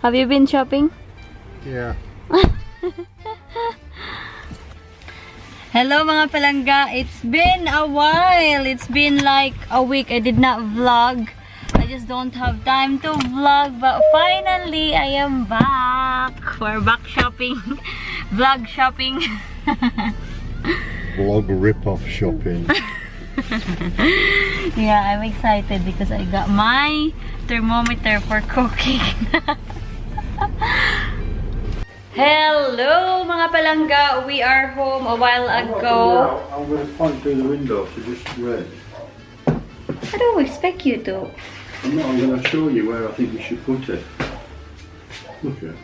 Have you been shopping? Yeah. Hello mga palangga, it's been a while. It's been like a week I did not vlog. I just don't have time to vlog, but finally I am back. We're back shopping. Vlog shopping. Vlog rip-off shopping. Yeah, I'm excited because I got my thermometer for cooking. Hello mga palangga, we are home a while ago. I'm going to point through the window, so just wait. I don't expect you to. I'm going to show you where I think you should put it. Look at it.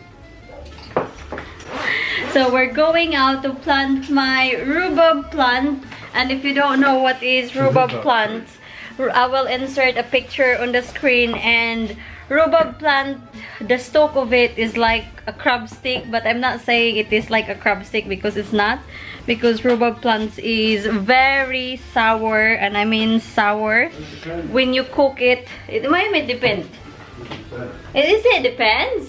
So we're going out to plant my rhubarb plant. And if you don't know what is rhubarb plant, I will insert a picture on the screen. And rhubarb plant, the stalk of it is like a crab stick, but I'm not saying it is like a crab stick because it's not. Because rhubarb plants is very sour, and I mean sour. When you cook it, it might depend. Is it depends?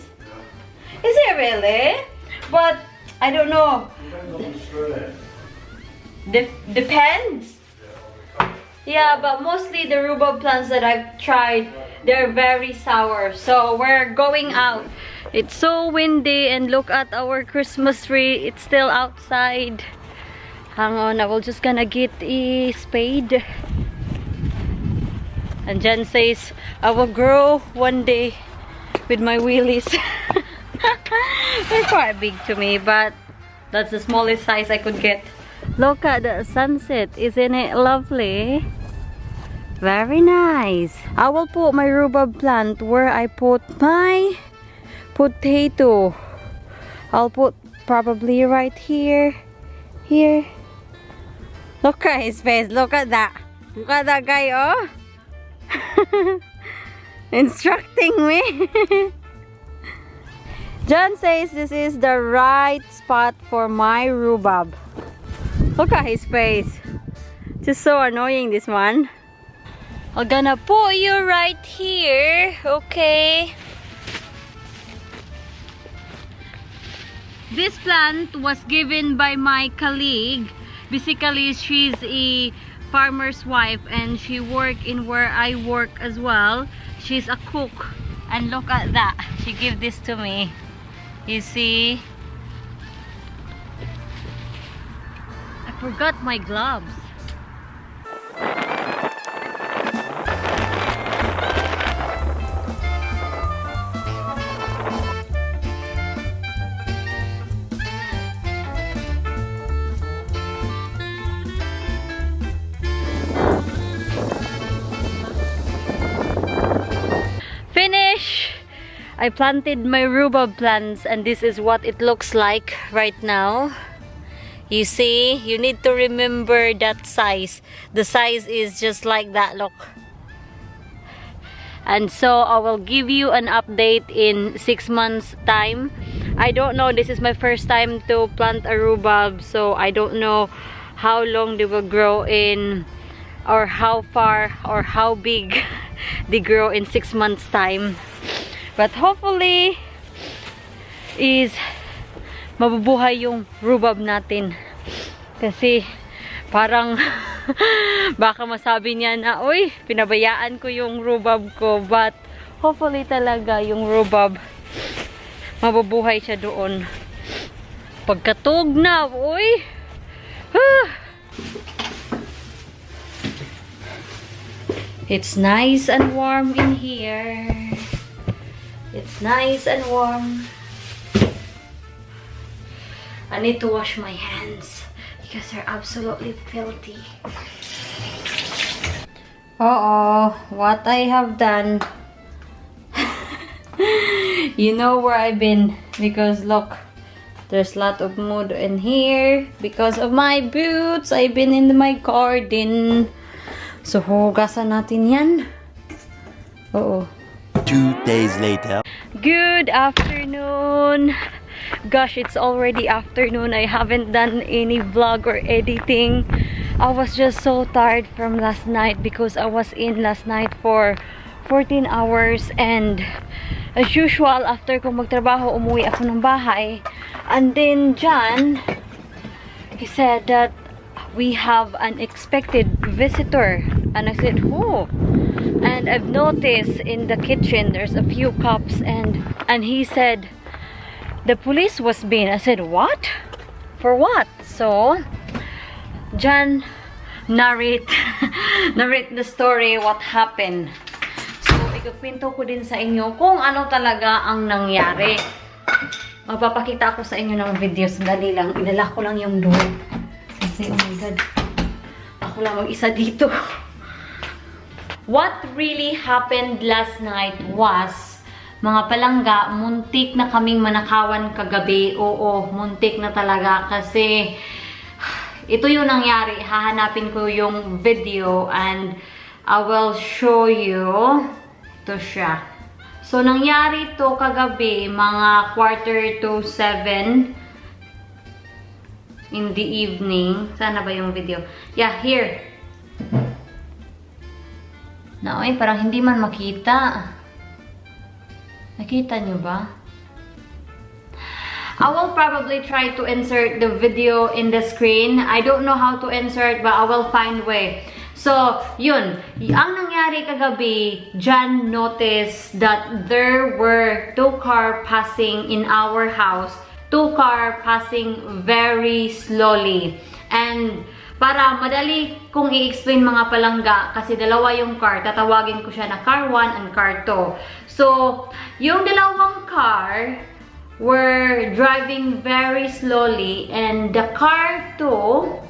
Is it really? But I don't know. Depends. Yeah, but mostly the rhubarb plants that I've tried, they're very sour. So we're going out. It's so windy, and look at our Christmas tree. It's still outside. Hang on, I will just gonna get a spade. And Jen says I will grow one day with my wheelies. They're quite big to me, but that's the smallest size I could get. Look at the sunset. Isn't it lovely? Very nice. I will put my rhubarb plant where I put my potato. I'll put probably right here. Here. Look at his face. Look at that. Look at that guy, oh. Instructing me. John says this is the right spot for my rhubarb. Look at his face. Just so annoying, this one. I'm gonna put you right here. Okay. This plant was given by my colleague. Basically, she's a farmer's wife and she works in where I work as well. She's a cook. And look at that. She gave this to me. You see? I forgot my gloves. Finish! I planted my rhubarb plants, and this is what it looks like right now. You see, you need to remember that size. The size is just like that, look. And so I will give you an update in 6 months time. I don't know, this is my first time to plant a rhubarb, so I don't know how long they will grow in, or how far or how big they grow in 6 months time. But hopefully is mabubuhay yung rhubarb natin. Kasi parang baka masabi niya na, uy, pinabayaan ko yung rhubarb ko. But hopefully talaga yung rhubarb mabubuhay siya doon. Pagkatog na, uy. It's nice and warm in here. It's nice and warm. I need to wash my hands because they're absolutely filthy. Uh-oh, what I have done. You know where I've been, because look, there's a lot of mud in here because of my boots. I've been in my garden. So hugasan natin yan. Uh-oh. 2 days later. Good afternoon. Gosh, it's already afternoon. I haven't done any vlog or editing. I was just so tired from last night because I was in last night for 14 hours and as usual, after kong magtrabaho, umuwi ako ng bahay. And then, John, he said that we have an expected visitor. And I said, who? And I've noticed in the kitchen, there's a few cups. And he said, the police was being. I said, what? For what? So, John narrate the story, what happened. So, ikukwento ko din sa inyo kung ano talaga ang nangyari. Magpapakita ako sa inyo ng videos. Dali lang. Ilala ko lang yung door. Kasi, oh my God. Ako lang mag-isa dito. What really happened last night was, mga palangga, muntik na kaming manakawan kagabi. Oo, muntik na talaga. Kasi, ito yung nangyari. Hahanapin ko yung video and I will show you. Ito siya. So, nangyari to kagabi, mga 6:45 in the evening. Sana ba yung video? Yeah, here. Naoy, parang hindi man makita. Nakita nyo ba? I will probably try to insert the video in the screen. I don't know how to insert, but I will find way. So, yun. Ang nangyari kagabi, John noticed that there were 2 cars passing in our house. 2 cars passing very slowly. And para madali kong i-explain mga palangga, kasi dalawa yung car, tatawagin ko siya na car 1 and car 2. So, yung dalawang car were driving very slowly and the car 2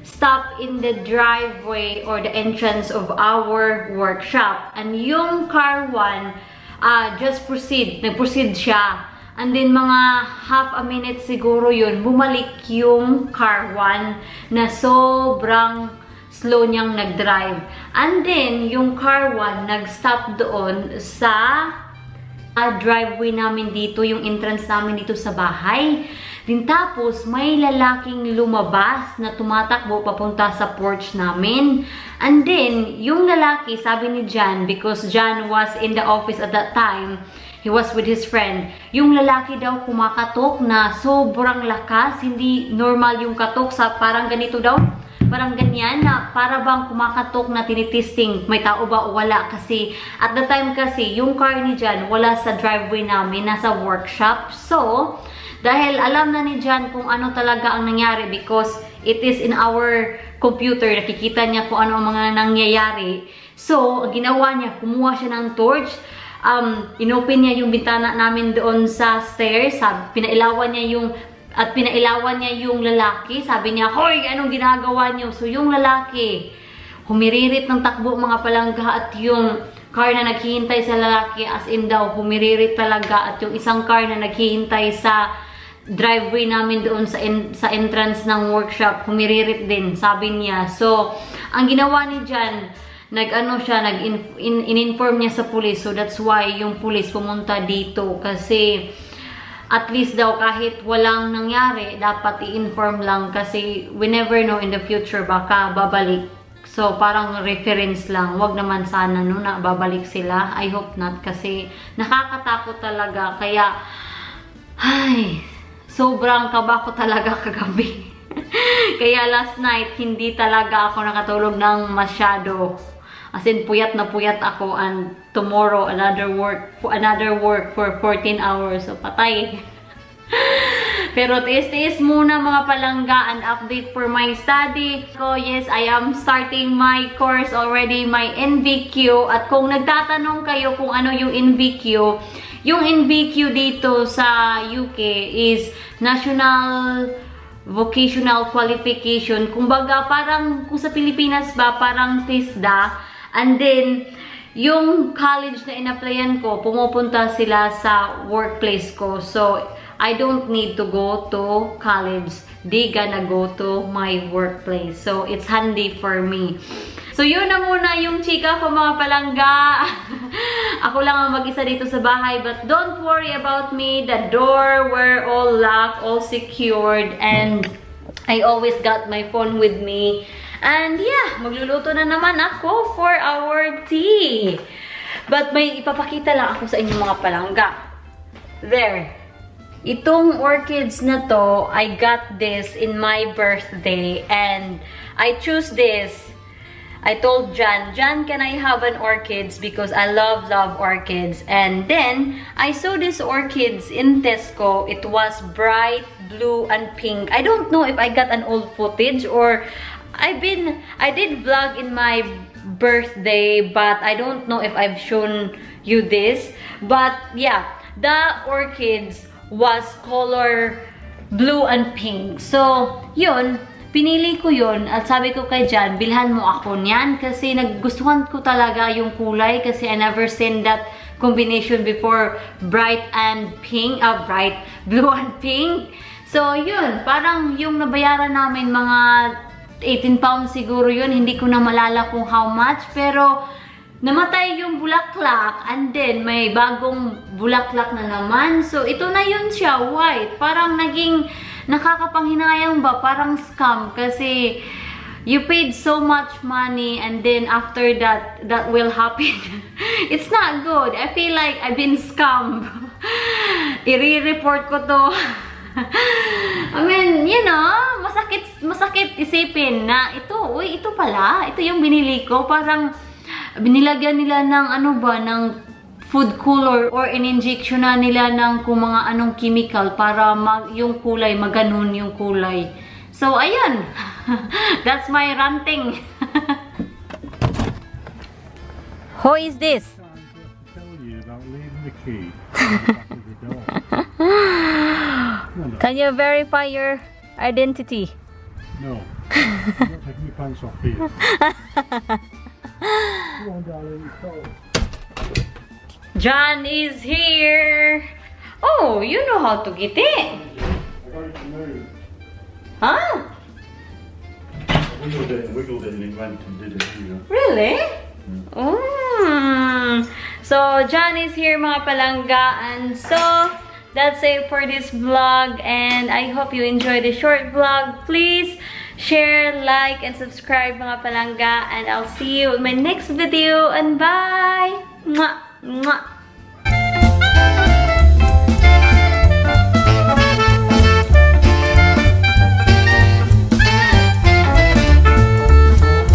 stopped in the driveway or the entrance of our workshop. And yung car 1 just nag-proceed siya. And then mga half a minute siguro yun, bumalik yung car 1 na sobrang slow niyang nag-drive. And then yung car 1 nag-stop doon sa driveway namin dito, yung entrance namin dito sa bahay. Din tapos, may lalaking lumabas na tumatakbo papunta sa porch namin. And then, yung lalaki, sabi ni John, because John was in the office at that time, he was with his friend. Yung lalaki daw kumakatok na sobrang lakas, hindi normal yung katok, sa parang ganito daw. Parang ganyan na para bang kumakatok na tinitesting may tao ba o wala, kasi at the time kasi yung car ni John wala sa driveway namin, nasa workshop. So, dahil alam na ni John kung ano talaga ang nangyari because it is in our computer, nakikita niya kung ano ang mga nangyayari. So, ginawa niya, kumuha siya ng torch, inopen niya yung bintana namin doon sa stairs, pinailawan niya yung lalaki. Sabi niya, hoy, anong ginagawa niyo? So, yung lalaki, humiririt ng takbo mga palangga at yung car na naghihintay sa lalaki, as in daw, humiririt talaga. At yung isang car na naghihintay sa driveway namin doon sa entrance ng workshop, humiririt din, sabi niya. So, ang ginawa ni John, in-inform niya sa police. So, that's why yung police pumunta dito. Kasi, at least daw kahit walang nangyari, dapat i-inform lang kasi we never know in the future baka babalik. So, parang reference lang. Wag naman sana no, na babalik sila. I hope not kasi nakakatakot talaga. Kaya, ay, sobrang kaba ko talaga kagabi. Kaya last night, hindi talaga ako nakatulog ng masyado. As in, puyat na puyat ako, and tomorrow, another work for 14 hours. So, patay. Pero tiis-tiis muna mga palangga, an update for my study. So, yes, I am starting my course already, my NVQ. At kung nagtatanong kayo kung ano yung NVQ dito sa UK is National Vocational Qualification. Kumbaga, parang kung sa Pilipinas ba, parang TISDA. And then, yung college na in-applyan ko, pumupunta sila sa workplace ko. So, I don't need to go to college. They gonna go to my workplace. So, it's handy for me. So, yun na muna yung chika ko mga palangga. Ako lang ang mag-isa dito sa bahay. But don't worry about me. The door were all locked, all secured. And I always got my phone with me. And yeah, magluluto na naman ako for our tea. But may ipapakita lang ako sa inyo mga palangga. There. Itong orchids na to, I got this in my birthday and I choose this. I told Jan, can I have an orchids because I love orchids. And then I saw these orchids in Tesco. It was bright blue and pink. I don't know if I got an old footage or I did vlog in my birthday, but I don't know if I've shown you this. But yeah, the orchids was color blue and pink. So, yun, pinili ko yun at sabi ko kay Jan, bilhan mo ako niyan kasi naggustuhan ko talaga yung kulay kasi I never seen that combination before, bright and pink, bright blue and pink. So, yun, parang yung nabayaran namin mga 18 pounds siguro yun, hindi ko na malala kung how much, pero namatay yung bulaklak and then may bagong bulaklak na naman. So, ito na yun siya, white. Parang naging nakakapanghinayang ba? Parang scam kasi you paid so much money and then after that will happen. It's not good. I feel like I've been scammed. I-re-report ko to. I mean, you know, masakit isipin na ito, uy, ito pala. Ito yung binili ko. Parang binilagyan nila ng ano ba, ng food color or in-injection na nila ng kung mga anong chemical para yung kulay, maganon yung kulay. So, ayan. That's my ranting. Who is this? I'm just tell you about leaving the key at the door. Can you verify your identity? No. I'm not taking your pants off here. Come on, darling, it's cold. John is here. Oh, you know how to get in. I got it to move. Huh? I wiggled it and it went and did it, you know. Really? So, John is here mga palangga. And so, that's it for this vlog. And I hope you enjoyed the short vlog. Please share, like, and subscribe mga palangga. And I'll see you in my next video. And bye! Mwah! Mwah!